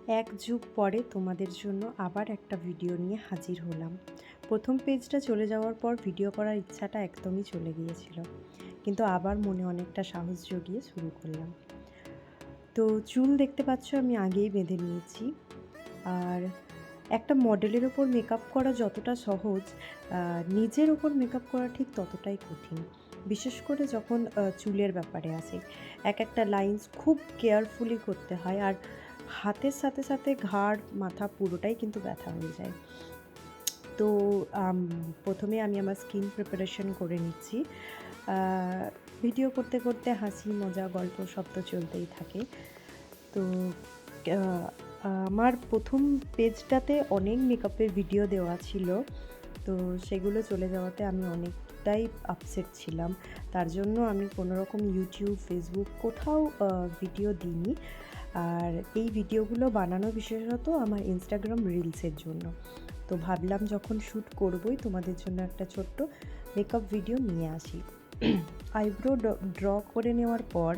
এক যুগ পরে তোমাদের জন্য আবার একটা ভিডিও নিয়ে হাজির হলাম। প্রথম পেজটা চলে যাওয়ার পর ভিডিও করার ইচ্ছাটা একদমই চলে গিয়েছিল, কিন্তু আবার মনে অনেকটা সাহস জগিয়ে শুরু করলাম। তো চুল দেখতে পাচ্ছ আমি আগেই বেঁধে নিয়েছি। আর একটা মডেলের ওপর মেকআপ করা যতটা সহজ, নিজের ওপর মেকআপ করা ঠিক ততটাই কঠিন, বিশেষ করে যখন চুলের ব্যাপারে আসে। একটা লাইন্স খুব কেয়ারফুলি করতে হয়, আর হাতের সাথে সাথে ঘাড় মাথা পুরোটাই কিন্তু ব্যথা হয়ে যায়। তো প্রথমে আমি আমার স্কিন প্রিপারেশন করে নিচ্ছি। ভিডিও করতে করতে হাসি মজা গল্প সব তো চলতেই থাকে। তো আমার প্রথম পেজটাতে অনেক মেকআপের ভিডিও দেওয়া ছিল, তো সেগুলো চলে যাওয়াতে আমি অনেকটাই আপসেট ছিলাম। তার জন্য আমি কোনোরকম ইউটিউব ফেসবুক কোথাও ভিডিও দিইনি। আর এই ভিডিওগুলো বানানো বিশেষত আমার ইনস্টাগ্রাম রিলসের জন্য। তো ভাবলাম যখন শ্যুট করবই তোমাদের জন্য একটা ছোট্ট মেকআপ ভিডিও নিয়ে আসি। আইব্রো ড্র করে নেওয়ার পর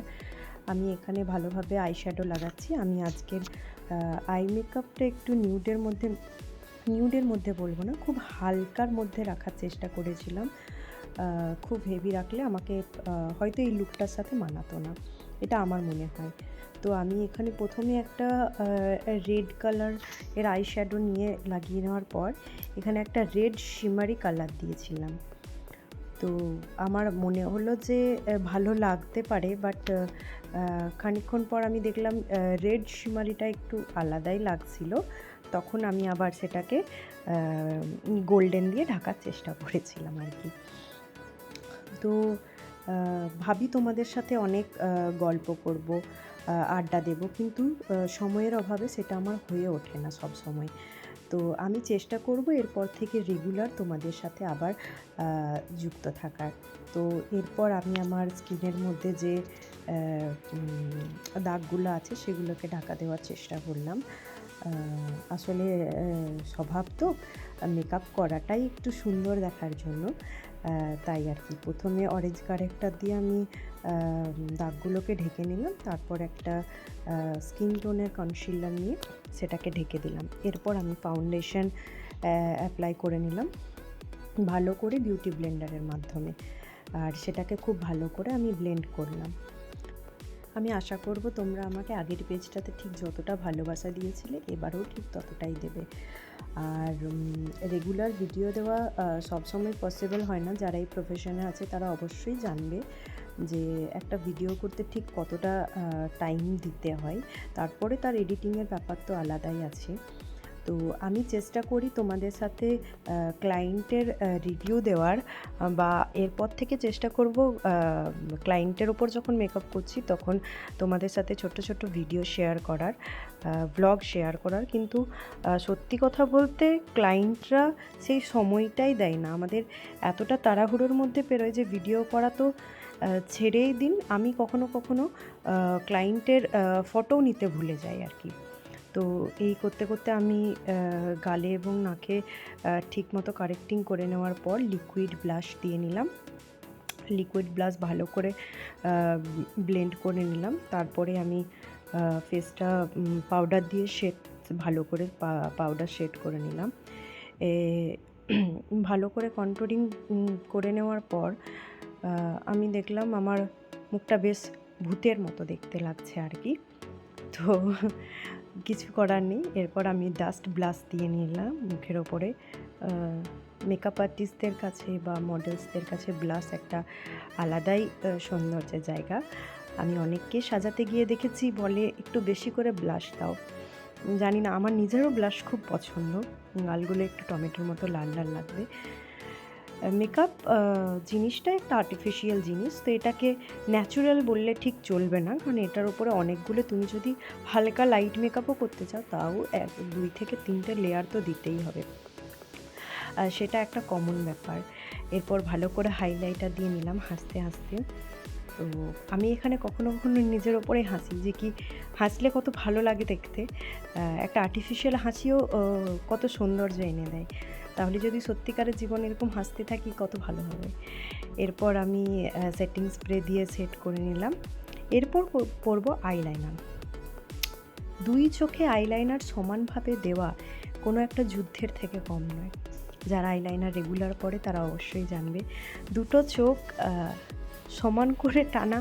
আমি এখানে ভালোভাবে আইশ্যাডো লাগাচ্ছি। আমি আজকের আই মেকআপটা একটু নিউডের মধ্যে বলবো না, খুব হালকার মধ্যে রাখার চেষ্টা করেছিলাম। খুব হেভি রাখলে আমাকে হয়তো এই লুকটার সাথে মানাতো না, এটা আমার মনে হয়। তো আমি এখানে প্রথমে একটা রেড কালার এর আইশ্যাডো নিয়ে লাগিয়ে নেওয়ার পর এখানে একটা রেড শিমারি কালার দিয়েছিলাম। তো আমার মনে হলো যে ভালো লাগতে পারে, বাট খানিকক্ষণ পর আমি দেখলাম রেড শিমারিটা একটু আলাদাই লাগছিল। তখন আমি আবার সেটাকে গোল্ডেন দিয়ে ঢাকার চেষ্টা করেছিলাম আর কি। তো ভাবি তোমাদের সাথে অনেক গল্প করব, আড্ডা দেব, কিন্তু সময়ের অভাবে সেটা আমার হয়ে ওঠে না সব সময়। তো আমি চেষ্টা করব এরপর থেকে রেগুলার তোমাদের সাথে আবার যুক্ত থাকার। তো এরপর আমি আমার স্কিনের মধ্যে যে দাগগুলো আছে সেগুলোকে ঢাকা দেওয়ার চেষ্টা করলাম। আসলে স্বভাব তো মেকআপ করাটাই একটু সুন্দর দেখার জন্য, তাই আর কি। প্রথমে অরেঞ্জ কারেক্টার দিয়ে আমি দাগগুলোকে ঢেকে নিলাম, তারপর একটা স্কিন টোনের কনসিলার নিয়ে সেটাকে ঢেকে দিলাম। এরপর আমি ফাউন্ডেশন অ্যাপ্লাই করে নিলাম ভালো করে বিউটি ব্লেন্ডারের মাধ্যমে, আর সেটাকে খুব ভালো করে আমি ব্লেন্ড করলাম। আমি আশা করব তোমরা আমাকে আগের পেজটাতে ঠিক যতটা ভালোবাসা দিয়েছিলে এবারেও ঠিক ততটাই দেবে। আর রেগুলার ভিডিও দেওয়া সবসময় পসিবল হয় না। যারা এই প্রফেশনে আছে তারা অবশ্যই জানবে যে একটা ভিডিও করতে ঠিক কতটা টাইম দিতে হয়, তারপরে তার এডিটিংয়ের ব্যাপার তো আলাদাই আছে। তো আমি চেষ্টা করি তোমাদের সাথে ক্লায়েন্টের রিভিউ দেওয়ার, বা এরপর থেকে চেষ্টা করব ক্লায়েন্টের ওপর যখন মেকআপ করছি তখন তোমাদের সাথে ছোট্ট ছোট্ট ভিডিও শেয়ার করার, ব্লগ শেয়ার করার। কিন্তু সত্যি কথা বলতে ক্লায়েন্টরা সেই সময়টাই দেয় না। আমাদের এতটা তাড়াহুড়োর মধ্যে পেরোয় যে ভিডিও করা তো ছেড়েই দিন, আমি কখনো কখনো ক্লায়েন্টের ফটোও নিতে ভুলে যাই আর কি। তো এই করতে করতে আমি গালে এবং নাকে ঠিকমতো কারেক্টিং করে নেওয়ার পর লিকুইড ব্লাশ দিয়ে নিলাম। লিকুইড ব্লাশ ভালো করে ব্লেন্ড করে নিলাম। তারপরে আমি ফেসটা পাউডার দিয়ে ভালো করে পাউডার শেড করে নিলাম। ভালো করে কন্ট্রোলিং করে নেওয়ার পর আমি দেখলাম আমার মুখটা বেশ ভূতের মতো দেখতে লাগছে আর কি। তো কিছু করার নেই, এরপর আমি ডাস্ট ব্লাশ দিয়ে নিলাম মুখের ওপরে। মেকআপ আর্টিস্টদের কাছে বা মডেলসদের কাছে ব্লাশ একটা আলাদাই সৌন্দর্যের জায়গা। আমি অনেককে সাজাতে গিয়ে দেখেছি বলে একটু বেশি করে ব্লাশ দাও। জানি না, আমার নিজেরও ব্লাশ খুব পছন্দ, গালগুলো একটু টমেটোর মতো লাল লাল লাগবে। মেকআপ জিনিসটা একটা আর্টিফিশিয়াল জিনিস, তো এটাকে ন্যাচুরাল বললে ঠিক চলবে না, কারণ এটার উপরে অনেকগুলো, তুমি যদি হালকা লাইট মেকআপও করতে চাও তাও 2 থেকে 3টে লেয়ার তো দিতেই হবে, সেটা একটা কমন ব্যাপার। এরপর ভালো করে হাইলাইটার দিয়ে নিলাম হাসতে হাসতে। তো আমি এখানে কখনো কখনো নিজের ওপরে হাসি যে কি হাসলে কত ভালো লাগে দেখতে। একটা আর্টিফিশিয়াল হাসিও কত সৌন্দর্য এনে দেয়। তাহলে যদি সত্যিকারের জীবনে এরকম হাসতে থাকি কত ভালো হবে। এরপর আমি সেটিং স্প্রে দিয়ে সেট করে নিলাম। এরপর পরবো আইলাইনার। দুই চোখে আইলাইনার সমানভাবে দেওয়া কোনো একটা যুদ্ধের থেকে কম নয়। যারা আইলাইনার রেগুলার পরে তারা অবশ্যই জানবে, দুটো চোখ সমান করে টানা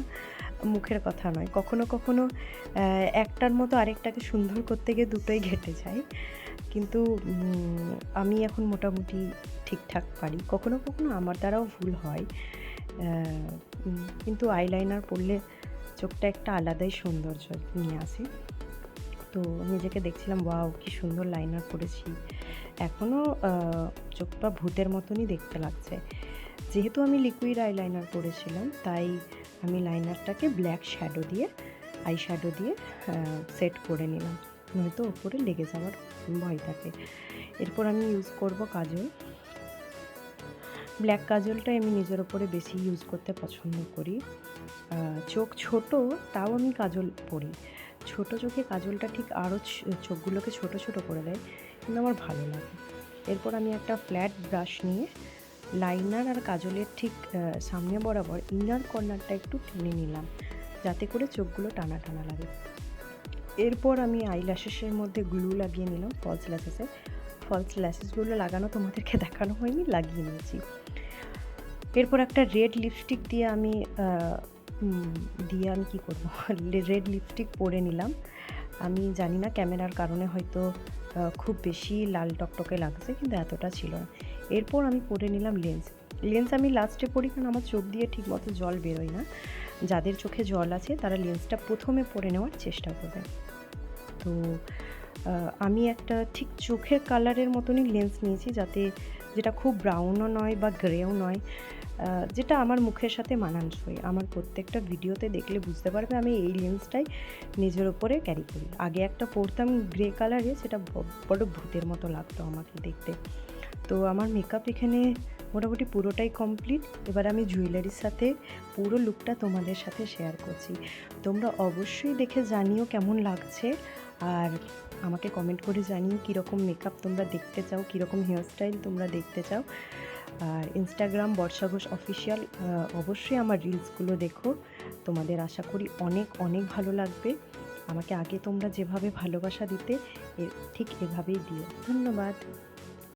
মুখের কথা নয়। কখনো কখনো একটার মতো আরেকটাকে সুন্দর করতে গিয়ে দুটোই ঘেঁটে যায়। কিন্তু আমি এখন মোটামুটি ঠিকঠাক পারি। কখনো কখনো আমার দ্বারাও ভুল হয়, কিন্তু আইলাইনার পরলে চোখটা একটা আলাদাই সৌন্দর্য নিয়ে আসে। তো নিজেকে দেখছিলাম, ওয়াও কী সুন্দর লাইনার পরেছি, এখনও চোখটা ভূতের মতনই দেখতে লাগছে। যেহেতু আমি লিকুইড আইলাইনার পরেছিলাম, তাই আমি লাইনারটাকে ব্ল্যাক শ্যাডো দিয়ে আই শ্যাডো দিয়ে সেট করে নিলাম, নয়তো ওপরে লেগে যাওয়ার ভয় থাকে। এরপর আমি ইউজ করব কাজল। ব্ল্যাক কাজলটাই আমি নিজের ওপরে বেশি ইউজ করতে পছন্দ করি। চোখ ছোট, তাও আমি কাজল পরি। ছোট চোখে কাজলটা ঠিক আরও চোখগুলোকে ছোট ছোট করে দেয়, কিন্তু আমার ভালো লাগে। এরপর আমি একটা ফ্ল্যাট ব্রাশ নিয়ে লাইনার আর কাজলের ঠিক সামনে বরাবর ইনার কর্নারটা একটু টেনে নিলাম, যাতে করে চোখগুলো টানা টানা লাগে। এরপর আমি আইল্যাশেসের মধ্যে গ্লু লাগিয়ে নিলাম, ফলস ল্যাশেসগুলো লাগানো তোমাদেরকে দেখানো হয়নি, লাগিয়ে নিয়েছি। এরপর একটা রেড লিপস্টিক দিয়ে আমি কী করবো, রেড লিপস্টিক পরে নিলাম। আমি জানি না ক্যামেরার কারণে হয়তো খুব বেশি লাল টকটকে লাগছে, কিন্তু এতটা ছিল না। এরপর আমি পরে নিলাম লেন্স আমি লাস্টে পরি, কারণ আমার চোখ দিয়ে ঠিক মতো জল বেরোয় না। যাদের চোখে জল আছে তারা লেন্সটা প্রথমে পরে নেওয়ার চেষ্টা করবে। তো আমি একটা ঠিক চোখের কালারের মতনই লেন্স নিয়েছি, যেটা খুব ব্রাউনও নয় বা গ্রেও নয়, যেটা আমার মুখের সাথে মানানসই। আমার প্রত্যেকটা ভিডিওতে দেখলে বুঝতে পারবে আমি এই লেন্সটাই নিজের ওপরে ক্যারি করি। আগে একটা পরতাম গ্রে কালারে, সেটা বড় ভূতের মতো লাগতো আমাকে দেখতে। তো আমার মেকআপ এখানে মোটামুটি পুরোটাই কমপ্লিট। এবার আমি জুয়েলারির সাথে পুরো লুকটা তোমাদের সাথে শেয়ার করছি। তোমরা অবশ্যই দেখে জানিও কেমন লাগছে, আর আমাকে কমেন্ট করে জানিও কীরকম মেকআপ তোমরা দেখতে চাও, কীরকম হেয়ারস্টাইল তোমরা দেখতে চাও। আর ইনস্টাগ্রাম বর্ষা ঘোষ অফিসিয়াল, অবশ্যই আমার রিলসগুলো দেখো, তোমাদের আশা করি অনেক অনেক ভালো লাগবে। আমাকে আগে তোমরা যেভাবে ভালোবাসা দিতে ঠিক এভাবেই দিও। ধন্যবাদ।